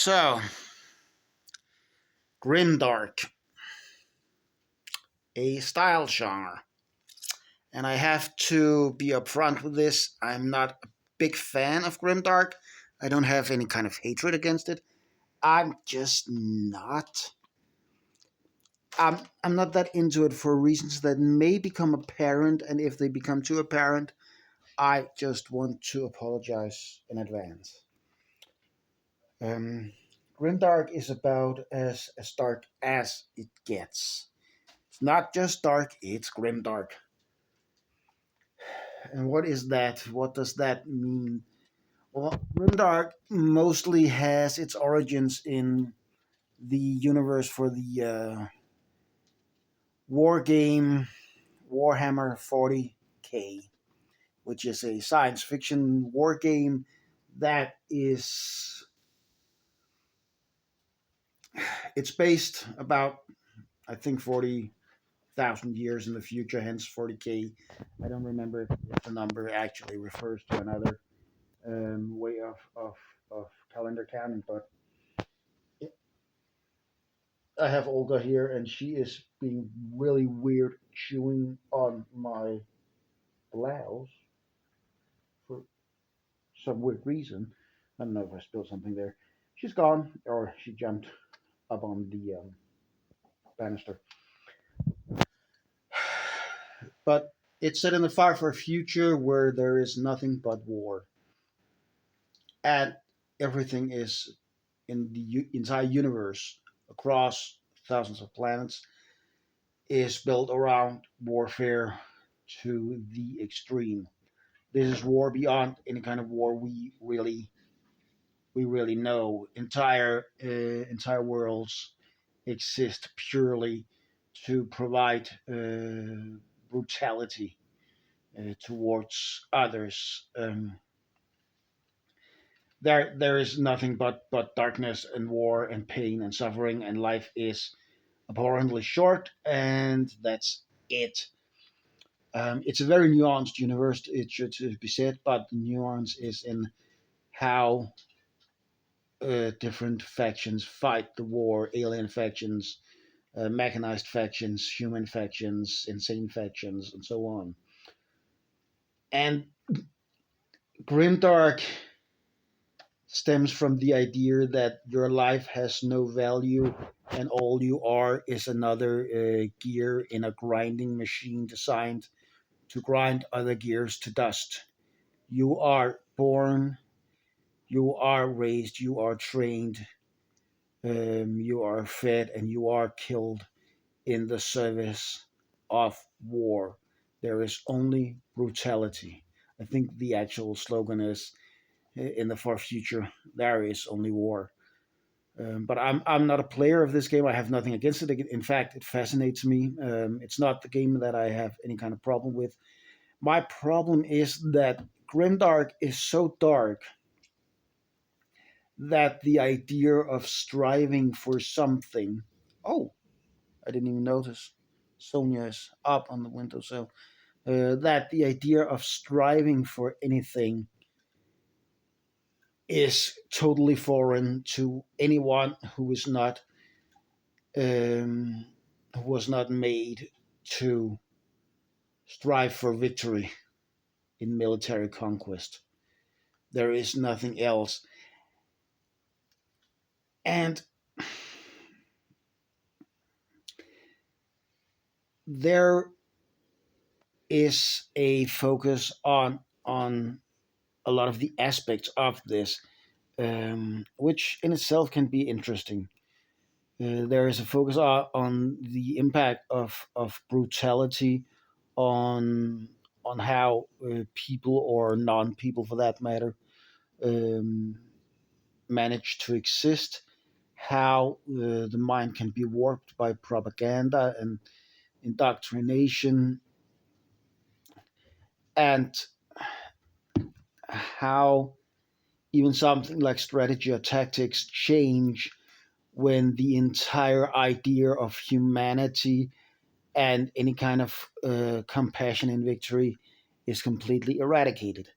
So, Grimdark, a style genre. And I have to be upfront with this. I'm not a big fan of Grimdark. I don't have any kind of hatred against it. I'm just not. I'm not that into it for reasons that may become apparent, and if they become too apparent, I just want to apologize in advance. Um, Grimdark is about as dark as it gets. It's not just dark, it's grimdark. And what is that? What does that mean? Well, grimdark mostly has its origins in the universe for the war game Warhammer 40K, which is a science fiction war game that is it's based about I think 40,000 years in the future, hence 40K. I don't remember if the number actually refers to another way of calendar counting, but I have Olga here and she is being really weird chewing on my blouse for some weird reason. I don't know if I spilled something there. She's gone, or she jumped up on the banister. But it's set in the far far future where there is nothing but war. And everything is in the entire universe across thousands of planets is built around warfare to the extreme. This is war beyond any kind of war we really know. Entire worlds exist purely to provide brutality towards others. There is nothing but darkness and war and pain and suffering, and life is abhorrently short, and that's it. It's a very nuanced universe, it should be said, but the nuance is in how different factions fight the war: alien factions, mechanized factions, human factions, insane factions, and so on. And Grimdark stems from the idea that your life has no value and all you are is another gear in a grinding machine designed to grind other gears to dust. You are born, you are raised, you are trained, you are fed, and you are killed in the service of war. There is only brutality. I think the actual slogan is in the far future, there is only war. But I'm not a player of this game. I have nothing against it. In fact, it fascinates me. It's not the game that I have any kind of problem with. My problem is that Grimdark is so dark that the idea of striving for something. Oh, I didn't even notice. Sonia is up on the windowsill. That the idea of striving for anything is totally foreign to anyone who was not made to strive for victory in military conquest. There is nothing else. And there is a focus on a lot of the aspects of this, which in itself can be interesting. There is a focus on the impact of brutality on how people or non-people, for that matter, um, manage to exist, how the mind can be warped by propaganda and indoctrination, and how even something like strategy or tactics change when the entire idea of humanity and any kind of compassion in victory is completely eradicated.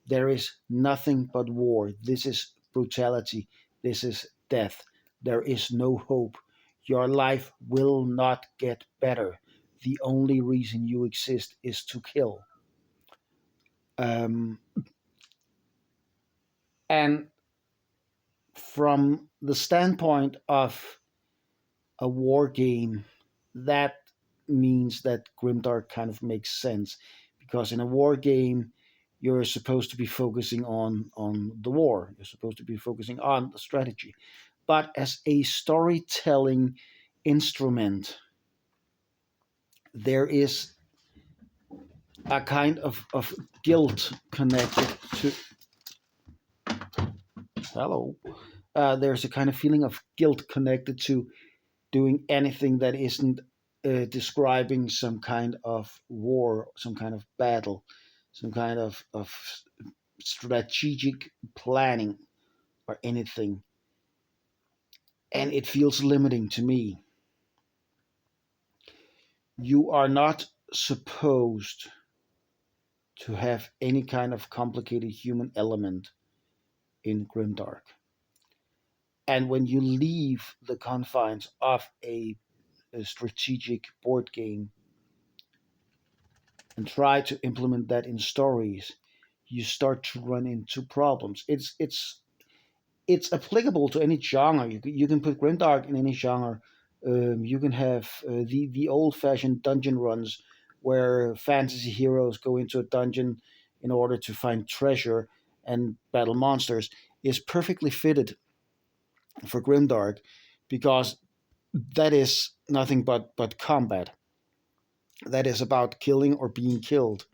There is nothing but war. This is brutality. This is death. There is no hope. Your life will not get better. The only reason you exist is to kill. Um, and from the standpoint of a war game, that means that Grimdark kind of makes sense because in a war game, you're supposed to be focusing on the war. You're supposed to be focusing on the strategy. But as a storytelling instrument, there is a kind of guilt connected to hello. There's a kind of feeling of guilt connected to doing anything that isn't describing some kind of war, some kind of battle, some kind of strategic planning or anything. And it feels limiting to me. You are not supposed to have any kind of complicated human element in Grimdark. And when you leave the confines of a strategic board game and try to implement that in stories, you start to run into problems. It's applicable to any genre. You can put Grimdark in any genre. You can have the old fashioned dungeon runs where fantasy heroes go into a dungeon in order to find treasure and battle monsters is perfectly fitted for Grimdark because that is nothing but combat. That is about killing or being killed.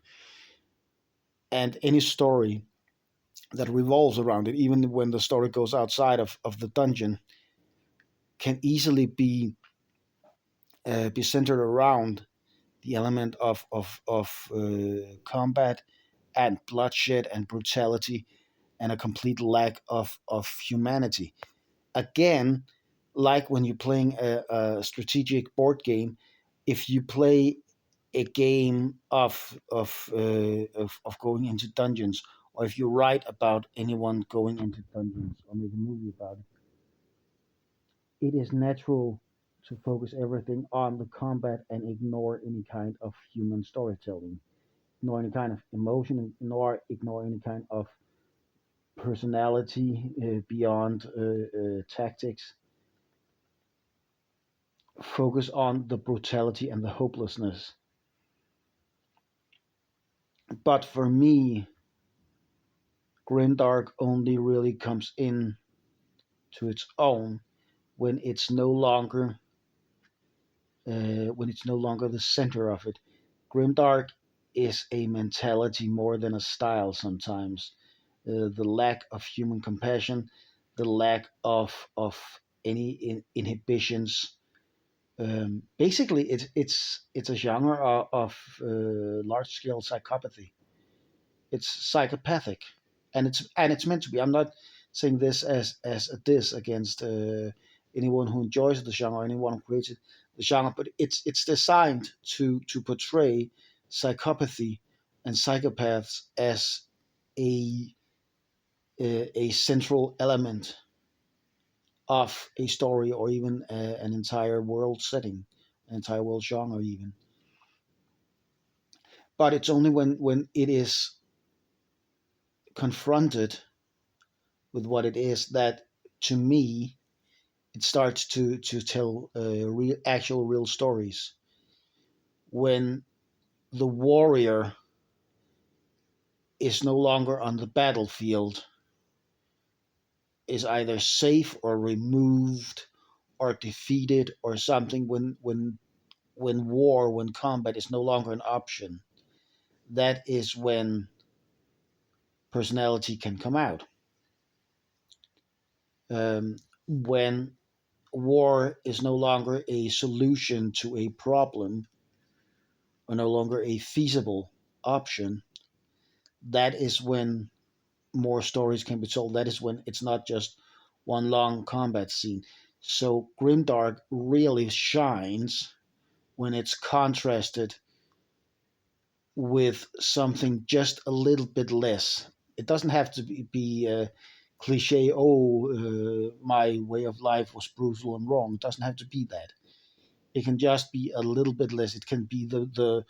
And any story that revolves around it, even when the story goes outside of the dungeon, can easily be centered around the element of combat and bloodshed and brutality and a complete lack of humanity. Again, like when you're playing a strategic board game, if you play a game of going into dungeons, or if you write about anyone going into dungeons, or make a movie about it, it is natural to focus everything on the combat and ignore any kind of human storytelling, ignore any kind of emotion, ignore any kind of personality beyond tactics. Focus on the brutality and the hopelessness. But for me, Grimdark only really comes in to its own when it's no longer the center of it. Grimdark is a mentality more than a style sometimes. The lack of human compassion, the lack of any inhibitions. Basically, it's a genre of large scale psychopathy. It's psychopathic, and it's meant to be. I'm not saying this as a diss against anyone who enjoys the genre, anyone who creates the genre, but it's designed to portray psychopathy and psychopaths as a a central element of a story or even an entire world setting, an entire world genre even. But it's only when it is confronted with what it is that, to me, it starts to tell actual real stories. When the warrior is no longer on the battlefield, is either safe or removed or defeated or something. When combat is no longer an option, that is when personality can come out. When war is no longer a solution to a problem or no longer a feasible option, that is when more stories can be told. That is when it's not just one long combat scene. So Grimdark really shines when it's contrasted with something just a little bit less. It doesn't have to be cliche, oh, my way of life was brutal and wrong. It doesn't have to be that. It can just be a little bit less. It can be the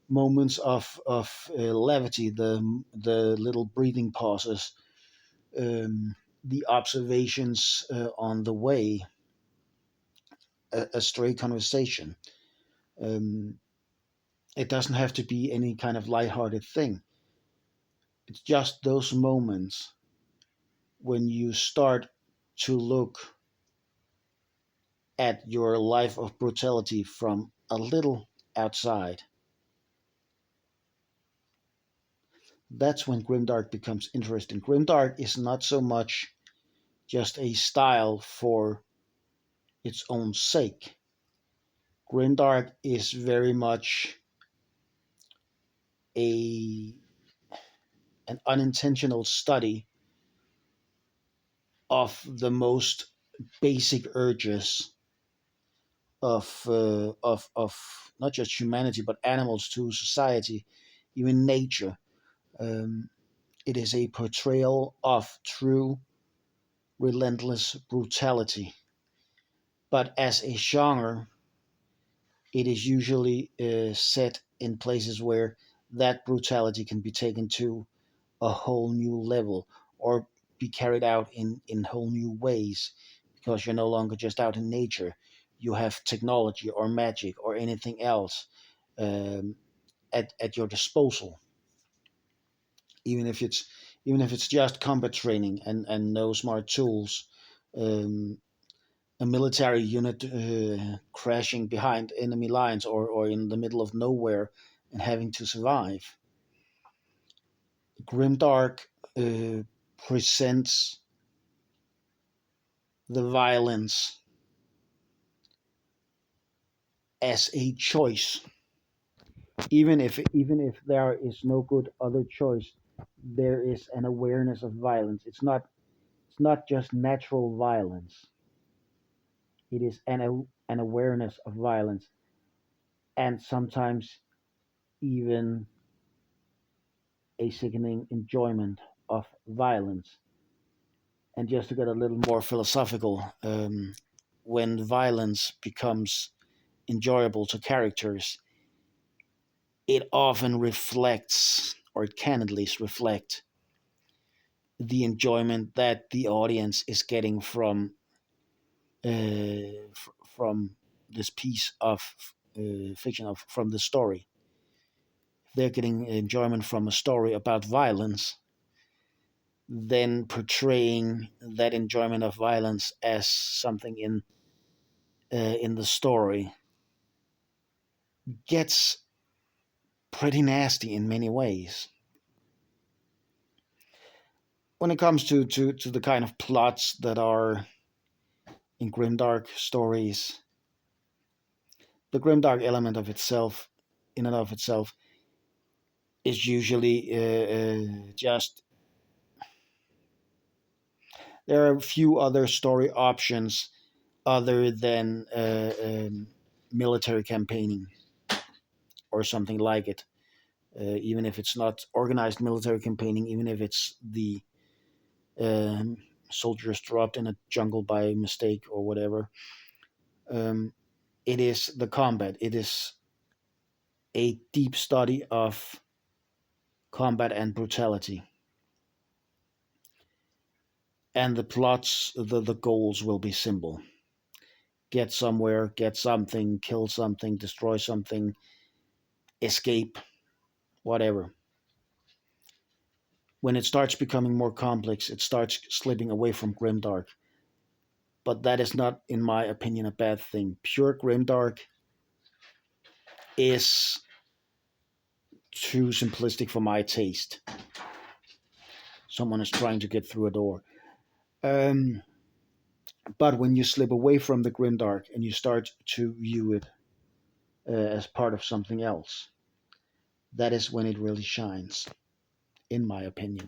moments of levity, the little breathing pauses, the observations on the way, a stray conversation. Um, it doesn't have to be any kind of lighthearted thing. It's just those moments when you start to look at your life of brutality from a little outside. That's when Grimdark becomes interesting. Grimdark is not so much just a style for its own sake. Grimdark is very much a an unintentional study of the most basic urges of not just humanity but animals too, society, even nature. Um, it is a portrayal of true, relentless brutality. But as a genre, it is usually set in places where that brutality can be taken to a whole new level or be carried out in whole new ways because you're no longer just out in nature. You have technology or magic or anything else um, at your disposal, even if it's just combat training and no smart tools. Um, a military unit crashing behind enemy lines or in the middle of nowhere and having to survive. Grimdark presents the violence as a choice. Even if there is no good other choice, there is an awareness of violence. It's not just natural violence. It is an awareness of violence and sometimes even a sickening enjoyment of violence. And just to get a little more philosophical, when violence becomes enjoyable to characters, it often reflects, or it can at least reflect, the enjoyment that the audience is getting from this piece of fiction, from the story. If they're getting enjoyment from a story about violence, then portraying that enjoyment of violence as something in the story gets pretty nasty in many ways. When it comes to the kind of plots that are in grimdark stories, the grimdark element of itself, in and of itself, is usually just there are a few other story options other than military campaigning or something like it. Even if it's not organized military campaigning, even if it's the um, soldiers dropped in a jungle by mistake or whatever, um, it is the combat. It is a deep study of combat and brutality. And the plots, the goals will be simple: get somewhere, get something, kill something, destroy something, escape, whatever. When it starts becoming more complex, it starts slipping away from grimdark. But that is not, in my opinion, a bad thing. Pure grimdark is too simplistic for my taste. Someone is trying to get through a door. Um, but when you slip away from the grimdark and you start to view it as part of something else, that is when it really shines, in my opinion.